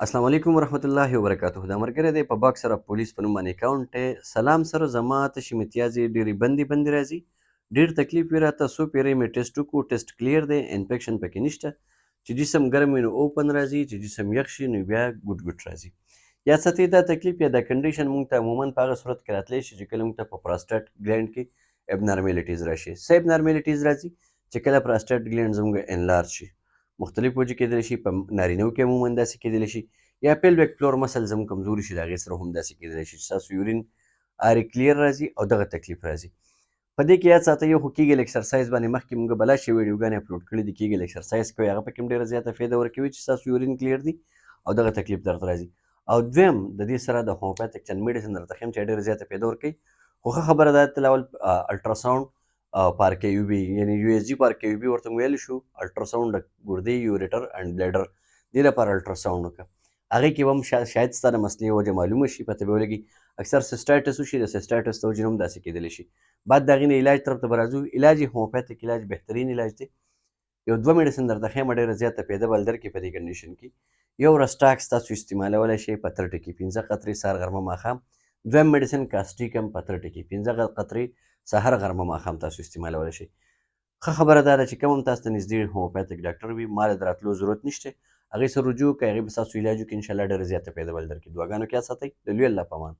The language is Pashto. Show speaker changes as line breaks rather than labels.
السلام علیکم ورحمت الله وبرکاته. دا ملګری دی په باکس سره پولیس په نوم باندې اکاونټ دی. سلام سره زما تشې امتیازې ډېرې بندې راځي. ډېر تکلیف یې راته څو پیرۍ مې ټیسټ وکړو، ټیسټ کلیر دی، انفیکشن پکې نشته. چې جسم ګرم وي نو اوپن راځي، چې جسم یخ شي نو بیا ګوټ راځي. یا څه دا تکلیف یا دا کنډیشن موږ ته عموماً په هغه صورت کې راتلی شي چې کله موږ ته په پراسټیټ ګلینډ کې ابنارمیلیټیز راشي. څه ابنارمیلیټیز راځي؟ چې کله پراسټیټ ګلینډ زموږ انلارج شي، مختلف وجې کېدلی شي. په نارینهو کې عموماً داسې کېدلی شي، یا پیلویک فلور مسل زموږ کمزوري شي، د هغې سره هم داسې کېدلی شي چې ستاسو یورین آرې کلیر راځي او دغه تکلیف راځي. په دې کې یاد ساتئ، یو خو کیګل اکسرسایز باندې مخکې موږ بلا شي ویډیوګانې اپلوډ کړي دي. کیګل اکسرسایز کوئ، هغه پکې هم ډېره زیاته فایده ورکوي چې ستاسو یورین کلیر دي او دغه تکلیف درته راځي. او دویم د دې سره د هومیوپیتھک چند میډیسن درته ښیم چې ډېره زیاته فایده ورکوي. خو ښه خبره ده تلاول الټراساوند پارکیوبي یعنې یو اس جي پارکیوبي ورته ویلی شو. الټراساوند د ګردې، یوریټر اینډ بلیډر، دې لپاره الټراساوند وکړه. هغې کې به هم شاید ستا د مسلې وجه معلومه شي، پته به ولګي. اکثر سیسټایټس وشي، د سیسټایټس د وجې نه هم داسې کېدلی شي. بعد د هغې نه علاج طرف ته به راځو. علاج یې هومیوپیتھک علاج بهترین علاج دی. یو دوه میډیسن درته ښیم، ډېره زیاته فایده به درکړي په دې کنډیشن کې. یو رسټاکس تاسو استعمالولی شئ په 30 کې 15 قطرې سهار غرمه ماښام. دویم میډیسن کاسټیک هم په 30 کې 15 قطرې سهار غرمه ماښام تاسو استعمالولی شئ. ښه خبره دا ده چې کوم هم تاسو ته نږدې هومیوپیتھک ډاکټر وي، ما له راتلو ضرورت نشته. هغې سره رجوع وکړئ، هغې به ستاسو علاج وکړي، انشاءالله ډېره زیاته فایده به درکړي. دعاګانو کې یاد ساتئ. د لوی الله په امان.